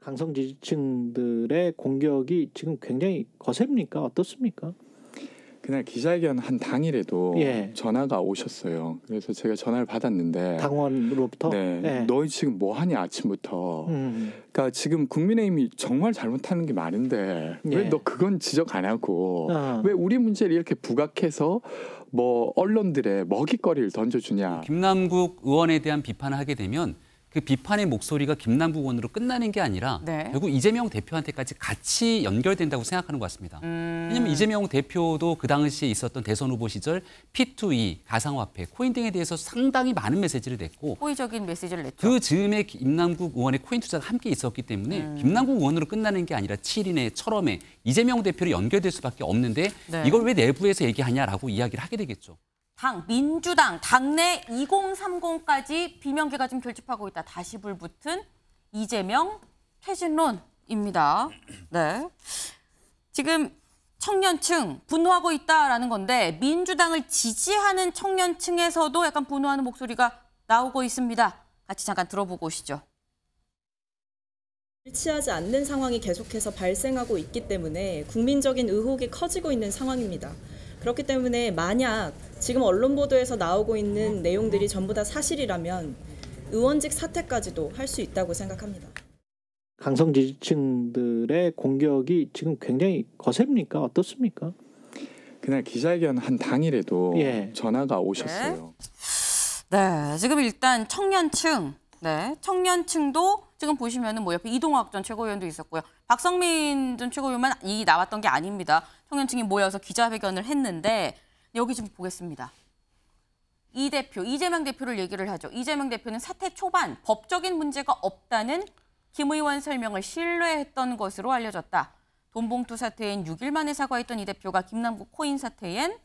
강성 지지층들의 공격이 지금 굉장히 거셉니까? 어떻습니까? 그날 기자회견 한 당일에도 예. 전화가 오셨어요. 그래서 제가 전화를 받았는데 당원으로부터? 네, 예. 너희 지금 뭐 하냐 아침부터. 그러니까 지금 국민의힘이 정말 잘못하는 게 많은데 예. 왜 너 그건 지적 안 하고 왜 우리 문제를 이렇게 부각해서 뭐 언론들의 먹잇거리를 던져주냐. 김남국 의원에 대한 비판을 하게 되면 그 비판의 목소리가 김남국 의원으로 끝나는 게 아니라 네. 결국 이재명 대표한테까지 같이 연결된다고 생각하는 것 같습니다. 왜냐하면 이재명 대표도 그 당시에 있었던 대선 후보 시절 P2E, 가상화폐, 코인 등에 대해서 상당히 많은 메시지를 냈고 호의적인 메시지를 냈죠. 그 즈음에 김남국 의원의 코인 투자가 함께 있었기 때문에 김남국 의원으로 끝나는 게 아니라 7인의 철험에 이재명 대표로 연결될 수밖에 없는데 네. 이걸 왜 내부에서 얘기하냐라고 이야기를 하게 되겠죠. 민주당 당내 2030까지 비명계가 지금 결집하고 있다. 다시 불붙은 이재명 퇴진론입니다. 네. 지금 청년층 분노하고 있다라는 건데 민주당을 지지하는 청년층에서도 약간 분노하는 목소리가 나오고 있습니다. 같이 잠깐 들어보고 오시죠. 일치하지 않는 상황이 계속해서 발생하고 있기 때문에 국민적인 의혹이 커지고 있는 상황입니다. 그렇기 때문에 만약 지금 언론 보도에서 나오고 있는 내용들이 전부 다 사실이라면 의원직 사퇴까지도 할 수 있다고 생각합니다. 강성 지지층들의 공격이 지금 굉장히 거셉니까? 어떻습니까? 그날 기자회견 한 당일에도 예. 전화가 오셨어요. 네, 지금 일단 청년층, 네, 청년층도 지금 보시면은 뭐 옆에 이동학 전 최고위원도 있었고요. 박성민 전 최고위원만 나왔던 게 아닙니다. 청년층이 모여서 기자회견을 했는데 여기 좀 보겠습니다. 이 대표, 이재명 대표를 얘기를 하죠. 이재명 대표는 사퇴 초반 법적인 문제가 없다는 김 의원 설명을 신뢰했던 것으로 알려졌다. 돈봉투 사태엔 6일 만에 사과했던 이 대표가 김남국 코인 사태엔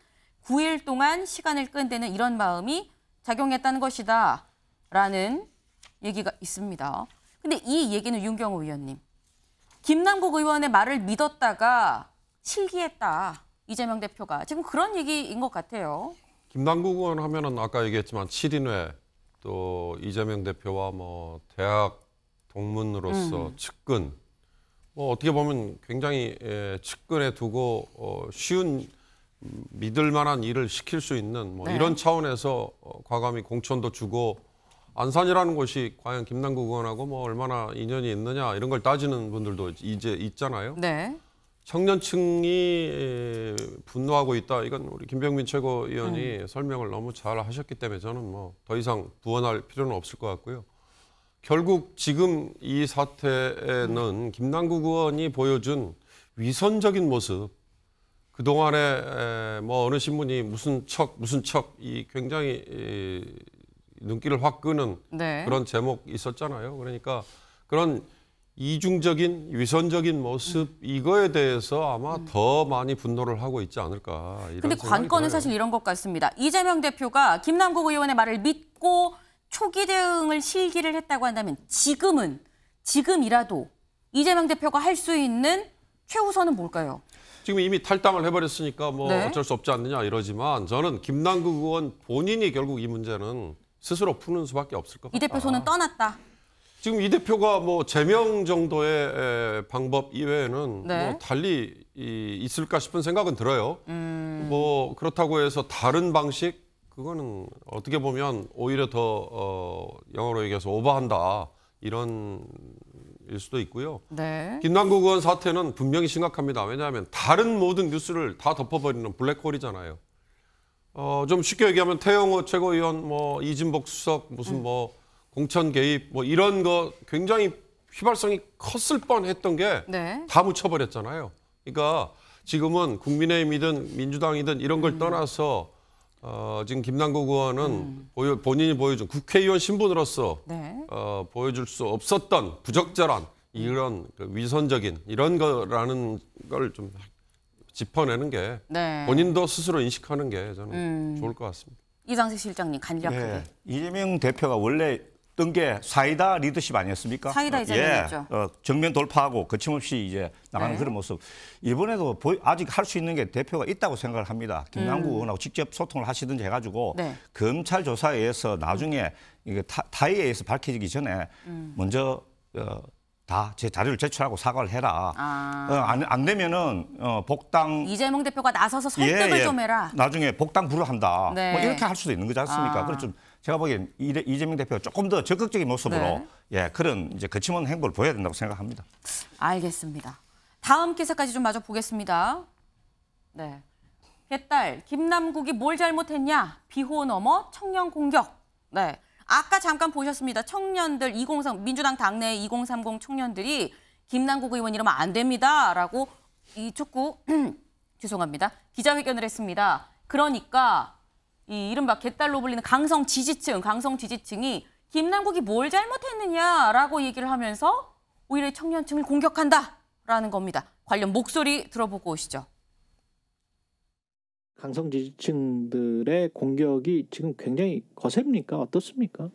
9일 동안 시간을 끈다는 이런 마음이 작용했다는 것이다. 라는 얘기가 있습니다. 근데 이 얘기는 윤경호 의원님. 김남국 의원의 말을 믿었다가 실기했다. 이재명 대표가. 지금 그런 얘기인 것 같아요. 김남국 의원 하면은 아까 얘기했지만 7인회 또 이재명 대표와 뭐 대학 동문으로서 측근 뭐 어떻게 보면 굉장히 측근에 두고 쉬운 믿을 만한 일을 시킬 수 있는 뭐 네. 이런 차원에서 과감히 공천도 주고 안산이라는 곳이 과연 김남국 의원하고 뭐 얼마나 인연이 있느냐 이런 걸 따지는 분들도 이제 있잖아요. 네. 청년층이 분노하고 있다. 이건 우리 김병민 최고위원이 설명을 너무 잘 하셨기 때문에 저는 뭐 더 이상 부언할 필요는 없을 것 같고요. 결국 지금 이 사태에는 김남국 의원이 보여준 위선적인 모습, 그동안에 뭐 어느 신문이 무슨 척 이 굉장히 눈길을 확 끄는 네. 그런 제목 있었잖아요. 그러니까 그런 이중적인 위선적인 모습 이거에 대해서 아마 더 많이 분노를 하고 있지 않을까 이런 근데 생각이 관건은 들어요. 사실 이런 것 같습니다. 이재명 대표가 김남국 의원의 말을 믿고 초기 대응을 실기를 했다고 한다면 지금이라도 이재명 대표가 할 수 있는 최우선은 뭘까요? 지금 이미 탈당을 해버렸으니까 뭐 네. 어쩔 수 없지 않느냐 이러지만 저는 김남국 의원 본인이 결국 이 문제는 스스로 푸는 수밖에 없을 것 같다. 이 대표 손은 떠났다. 지금 이 대표가 뭐 제명 정도의 방법 이외에는 네. 뭐 달리 있을까 싶은 생각은 들어요. 뭐 그렇다고 해서 다른 방식 그거는 어떻게 보면 오히려 더 영어로 얘기해서 오버한다 이런 일 수도 있고요. 네. 김남국 의원 사태는 분명히 심각합니다. 왜냐하면 다른 모든 뉴스를 다 덮어버리는 블랙홀이잖아요. 좀 쉽게 얘기하면 태영호 최고위원, 뭐 이진복 수석, 무슨 뭐 공천 개입, 뭐 이런 거 굉장히 휘발성이 컸을 뻔했던 게 다 네. 묻혀버렸잖아요. 그러니까 지금은 국민의힘이든 민주당이든 이런 걸 떠나서 지금 김남국 의원은 본인이 보여준 국회의원 신분으로서 네. 보여줄 수 없었던 부적절한 이런 그 위선적인 이런 거라는 걸 좀 짚어내는 게 네. 본인도 스스로 인식하는 게 저는 좋을 것 같습니다. 이상식 실장님 간략하게. 네. 이재명 대표가 원래 뜬 게 사이다 리더십 아니었습니까? 사이다 이재명이었죠. 정면 돌파하고 거침없이 이제 나가는 네. 그런 모습. 이번에도 아직 할 수 있는 게 대표가 있다고 생각을 합니다. 김남국 의원하고 직접 소통을 하시든지 해가지고 네. 검찰 조사에 의해서 나중에 이게 타의에 의해서 밝혀지기 전에 먼저 다 제 자료를 제출하고 사과를 해라. 안 되면은 복당 이재명 대표가 나서서 설득을 좀 해라. 나중에 복당 불허한다. 네. 뭐 이렇게 할 수도 있는 거지 않습니까? 그래서 좀 제가 보기엔 이재명 대표가 조금 더 적극적인 모습으로 그런 이제 거침없는 행보를 보여야 된다고 생각합니다. 알겠습니다. 다음 기사까지 좀 마저 보겠습니다. 네. 개딸 김남국이 뭘 잘못했냐? 비호 넘어 청년 공격. 네. 아까 잠깐 보셨습니다. 청년들 2030 민주당 당내 2030 청년들이 김남국 의원 이러면 안 됩니다라고 이 촉구 죄송합니다. 기자회견을 했습니다. 그러니까 이 이른바 개딸로 불리는 강성 지지층이 김남국이 뭘 잘못했느냐라고 얘기를 하면서 오히려 청년층을 공격한다라는 겁니다. 관련 목소리 들어보고 오시죠. 강성 지지층들의 공격이 지금 굉장히 거셉니까? 어떻습니까?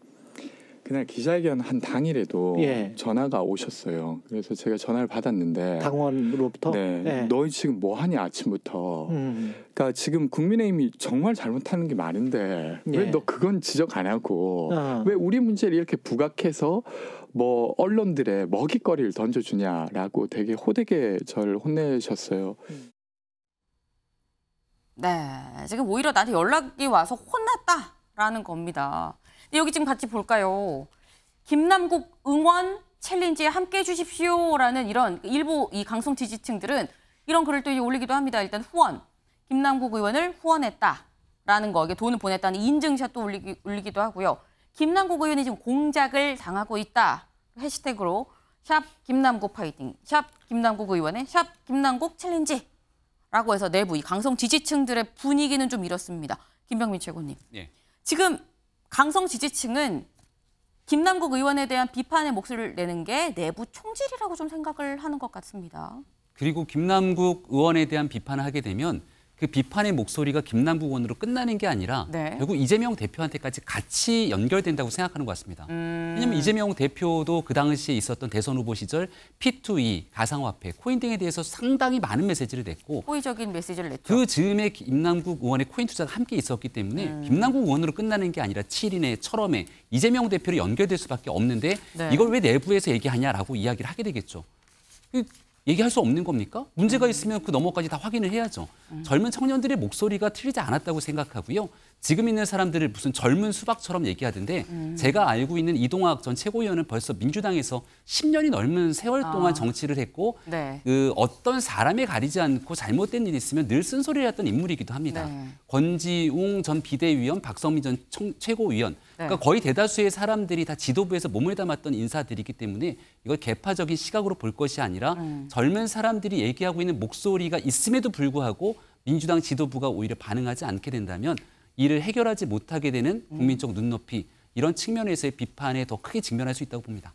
그날 기자회견 한 당일에도 전화가 오셨어요. 그래서 제가 전화를 받았는데 당원으로부터 너 지금 뭐 하냐 아침부터. 그러니까 지금 국민의힘이 정말 잘못하는 게 많은데 왜 너 그건 지적 안 하고 왜 우리 문제를 이렇게 부각해서 뭐 언론들의 먹잇거리를 던져주냐라고 되게 호되게 저를 혼내셨어요. 네, 지금 오히려 나한테 연락이 와서 혼났다라는 겁니다. 근데 여기 지금 같이 볼까요? 김남국 응원 챌린지에 함께해 주십시오라는 이런 일부 이 강성 지지층들은 이런 글을 또 올리기도 합니다. 일단 후원, 김남국 의원을 후원했다라는 거, 이게 돈을 보냈다는 인증샷도 올리기도 하고요. 김남국 의원이 지금 공작을 당하고 있다 해시태그로 샵 김남국 파이팅, 샵 김남국 의원의 샵 김남국 챌린지. 라고 해서 내부 이 강성 지지층들의 분위기는 좀 이렇습니다. 김병민 최고님. 지금 강성 지지층은 김남국 의원에 대한 비판의 목소리를 내는 게 내부 총질이라고 좀 생각을 하는 것 같습니다. 그리고 김남국 의원에 대한 비판을 하게 되면 그 비판의 목소리가 김남국 의원으로 끝나는 게 아니라 결국 이재명 대표한테까지 같이 연결된다고 생각하는 것 같습니다. 왜냐하면 이재명 대표도 그 당시에 있었던 대선 후보 시절 P2E, 가상화폐, 코인 등에 대해서 상당히 많은 메시지를 냈고 호의적인 메시지를 냈죠. 그 즈음에 김남국 의원의 코인 투자가 함께 있었기 때문에 김남국 의원으로 끝나는 게 아니라 7인의 철험에 이재명 대표로 연결될 수밖에 없는데 이걸 왜 내부에서 얘기하냐라고 이야기를 하게 되겠죠. 얘기할 수 없는 겁니까? 문제가 있으면 그 너머까지 다 확인을 해야죠. 젊은 청년들의 목소리가 틀리지 않았다고 생각하고요. 지금 있는 사람들을 무슨 젊은 수박처럼 얘기하던데 제가 알고 있는 이동학 전 최고위원은 벌써 민주당에서 10년이 넘는 세월 동안 정치를 했고 그 어떤 사람에 가리지 않고 잘못된 일이 있으면 늘 쓴소리를 했던 인물이기도 합니다. 권지웅 전 비대위원, 박성민 전 최고위원 그러니까 거의 대다수의 사람들이 다 지도부에서 몸을 담았던 인사들이기 때문에 이걸 개파적인 시각으로 볼 것이 아니라 젊은 사람들이 얘기하고 있는 목소리가 있음에도 불구하고 민주당 지도부가 오히려 반응하지 않게 된다면 이를 해결하지 못하게 되는 국민적 눈높이 이런 측면에서의 비판에 더 크게 직면할 수 있다고 봅니다.